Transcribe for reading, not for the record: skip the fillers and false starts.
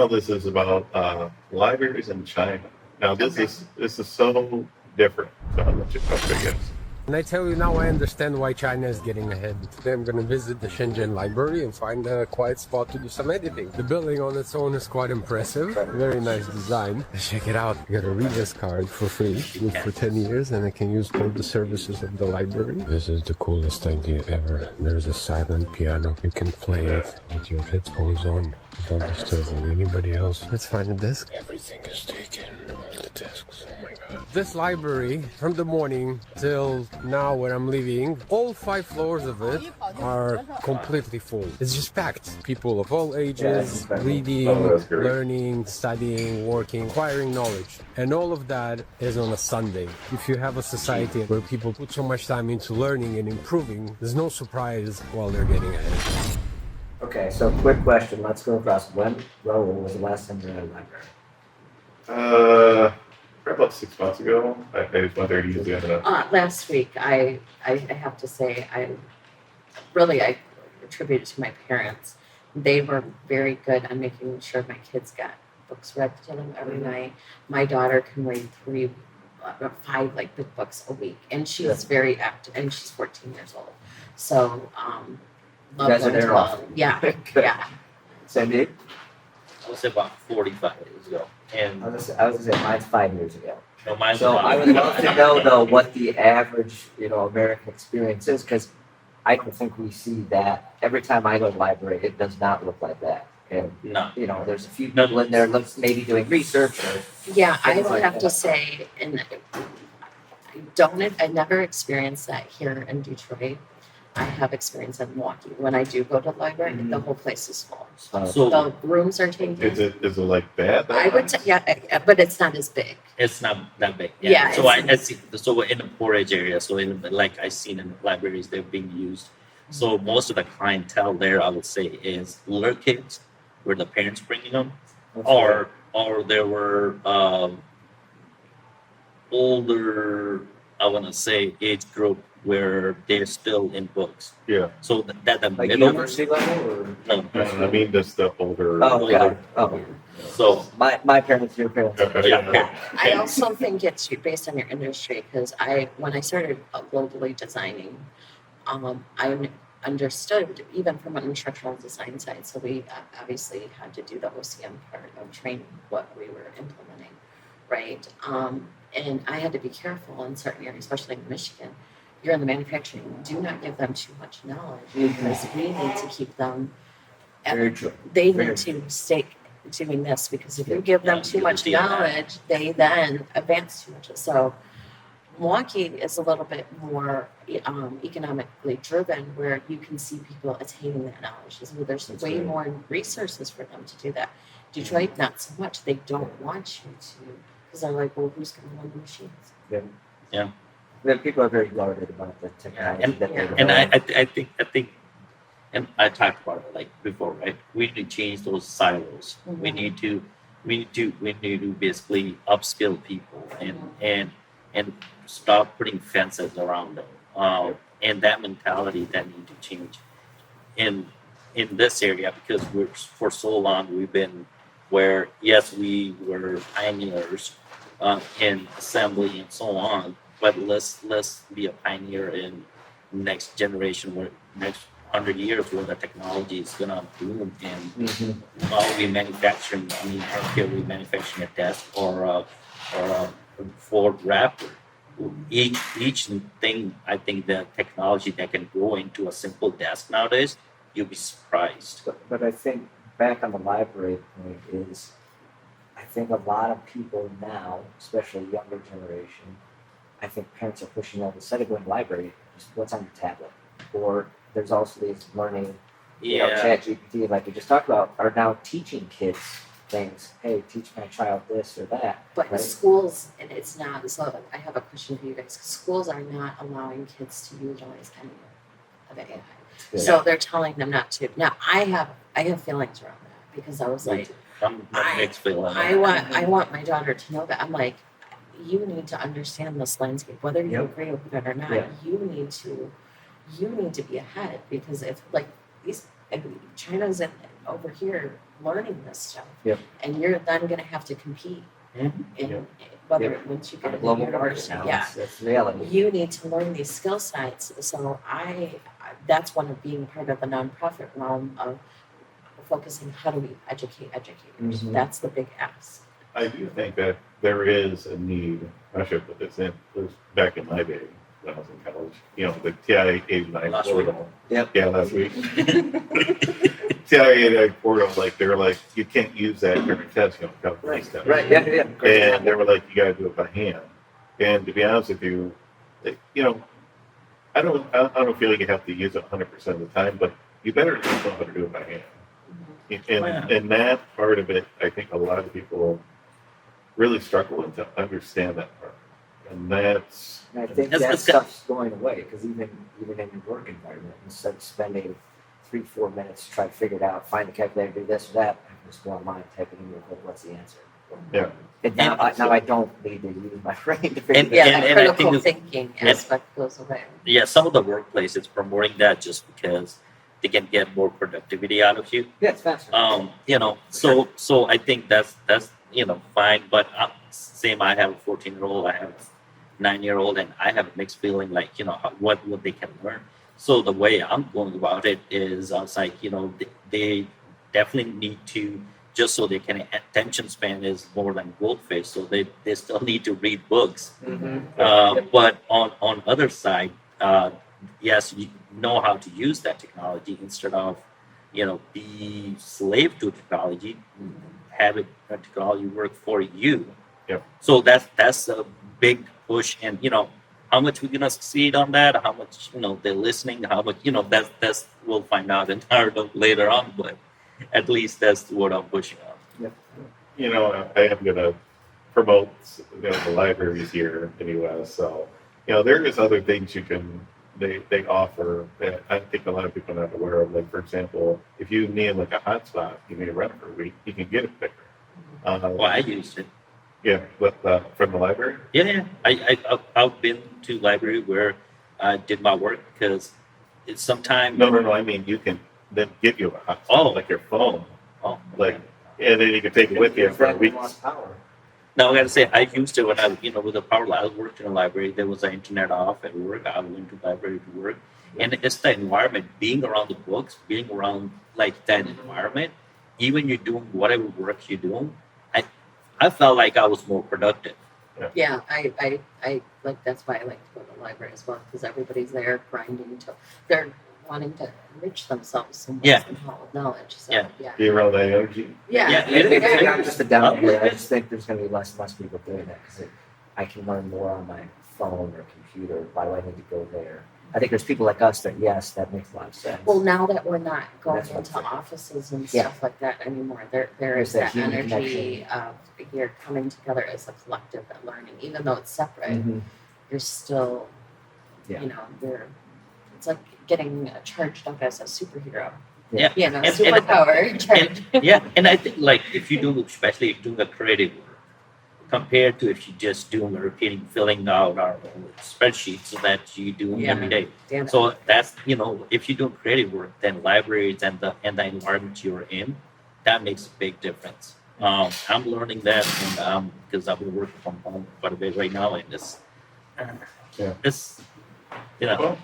Well, this is about libraries in China. Now, this is so different. So I'll let you talk, I guess. And I tell you now, I understand why China is getting ahead. Today I'm going to visit the Shenzhen library and find a quiet spot to do some editing. The building on its own is quite impressive. Very nice design. Check it out. I got a reader's card for free, good for 10 years, and I can use all the services of the library. This is the coolest idea ever. There's a silent piano. You can play it with your headphones on without disturbing anybody else. Let's find a desk. Everything is taken. All the desks. Oh my god. This library, from the morning till now when I'm leaving, all 5 floors of it are completely full. It's just packed. People of all ages, reading, learning, studying, working, acquiring knowledge. And all of that is on a Sunday. If you have a society where people put so much time into learning and improving, there's no surprise while they're getting ahead. Okay, so quick question. Let's go across. When, Raul, was the last time you were in a library? Probably about 6 months ago, I just went there to use the internet. Last week, I have to say, I attribute it to my parents. They were very good on making sure my kids got books read to them every night. My daughter can read 5 like big books a week, and she's very active, and she's 14 years old. So, You guys are there often. Yeah, yeah. Sandeep? I was about 45 years ago. And I was gonna say mine's 5 years ago. no, mine's So about- I would love to know though what the average, American experience is, because I don't think we see that. Every time I go to the library, it does not look like that. And No. there's a few people in there maybe doing research or Yeah, I Things would like have to that. say, and I never experienced that here in Detroit. I have experience in Milwaukee. When I do go to the library, the whole place is full. So The rooms are taken. Is it like bad? I would say, but it's not as big. it's not that big. Yeah, So I see. So in the portage area, so like I seen in libraries, they're being used. So most of the clientele there, I would say, is little kids, where the parents bringing them, or there were older, I want to say, age group where they're still in books. Yeah. So that the like middle. university level or? No. I mean, just the older. Oh, yeah. Oh, So my parents, your parents. yeah. I also think it's based on your industry because when I started globally designing, I understood even from an instructional design side. So we obviously had to do the OCM part of training what we were implementing, right? And I had to be careful in certain areas, especially in Michigan. You're in the manufacturing. Do not give them too much knowledge because we need to keep them. Very true. They Very need to stay doing this because if you give them too much knowledge, they then advance too much. So Milwaukee is a little bit more economically driven, where you can see people attaining that knowledge. So there's way more resources for them to do that. Detroit, not so much. They don't want you to because they're like, well, who's going to run the machines? Yeah. The people are very guarded about the technology And- that they're And I think, and I talked about it like before, right? We need to change those silos. We need to basically upskill people and stop putting fences around them. And that mentality that need to change in this area, because for so long we've been where yes, we were pioneers in assembly and so on, but let's be a pioneer in next generation, where next 100 years, where the technology is gonna boom and while we manufacturing, I mean, I don't care we manufacturing a desk or a Ford Raptor. Each thing, I think the technology that can go into a simple desk nowadays, you'll be surprised. But I think back on the library point is, I think a lot of people now, especially younger generation, I think parents are pushing out instead of going to the library, just what's on your tablet. Or there's also these learning, Chat GPT, like we just talked about, are now teaching kids things. Hey, teach my child this or that. But right? schools, and it's not. So I have a question for you guys. Schools are not allowing kids to utilize any of AI. Yeah. So they're telling them not to. Now I have feelings around that because I was like, I'm mixed feeling. I want my daughter to know that. I'm like, you need to understand this landscape, whether you agree with it or not. Yeah. You need to be ahead because if like China's in over here learning this stuff. Yep. And you're then going to have to compete Mhm. in whether Yep. once you On get a in global the market university. now, Yeah. that's reality. You need to learn these skill sets. So that's one of being part of the nonprofit realm of focusing how do we educate educators. Mhm. That's the big ask. I do think that there is a need. I should put this in. It was back in my day when I was in college. You know, the TI 89 Last week. portal. Yep. Yeah, last week. TI 89 portal, like they were like, you can't use that during tests, you know, calculate stuff. Right. Yeah. Yeah. Great And they example. were like, you got to do it by hand. And to be honest with you, you know, I don't feel like you have to use it 100% of the time, but you better at least know how to do it by hand. And that part of it, I think a lot of people really struggle with to understand that part. And that's, And I think That's- that that's stuff's going away because even in your work environment, instead of spending 3-4 minutes to try to figure it out, find the calculator, do this or that, I can just go online, type it in real quick, what's the answer? yeah. And now, now I don't need to use my brain to figure And- it out. Yeah, the and I critical think thinking and- aspect goes away. Yeah, some of the workplaces promoting that just because they can get more productivity out of you. Yeah, it's faster. You know, so I think that's you know fine. But same, I have a 14-year-old, I have a 9-year-old, and I have a mixed feeling like you know what they can learn. So the way I'm going about it is I was like, you know, they definitely need to just so they can attention span is more than goldfish, so they still need to read books. But on other side, yes, you know how to use that technology instead of, you know, be slave to technology. Have it technology work for you. Yep. So that's a big push, and you know, how much we're gonna succeed on that, how much you know they're listening, how much you know that's we'll find out entirely later on. But at least that's what I'm pushing on. You know, I am going to promote you know, the libraries here in the U.S. So, you know, there is other things you can they offer that I think a lot of people are not aware of. Like, for example, if you need like a hotspot, you need a rent for a week, you can get it quicker. Well, I used it. Yeah, with, from the library. Yeah. I've been to library where I did my work because it's sometimes No. I mean, you can then give you a hotspot, Oh. like your phone, oh, like, and then you can take it with you for a week. Lost power. Now I gotta say I used it when I you know with the power line. I worked in a library. There was an internet off at work. I went to the library to work, and it's the environment, being around the books, being around like that environment. Even you're doing whatever work you're doing, I felt like I was more productive. Yeah, I like that's why I like to go to the library as well because everybody's there grinding to they're wanting to enrich themselves somehow with knowledge. So Yeah. yeah. Be around that energy. Yeah. Maybe I'm just a downer here. I just think there's going to be less and less people doing that because I can learn more on my phone or computer. Why do I need to go there? I think there's people like us that, yes, that makes a lot of sense. Well, now that we're not going That's what I'm into saying. offices and Yeah. stuff like that anymore, there There's is that that human energy of you're coming together as a collective and learning, even though it's separate. Mhm. You're still, Yeah. you know, it's like getting charged up as a superhero. Yeah. You know, And- superpower charged. Yeah, and I think like if you do, especially if you're doing a creative work, compared to if you just doing a repeating, filling out our spreadsheets that you do Yeah. every day. Damn it. So that's you know if you do creative work, then libraries and the environment you're in, that makes a big difference. I'm learning that, and because I've been working from home quite a bit right now, and Yeah. it's you know. Well,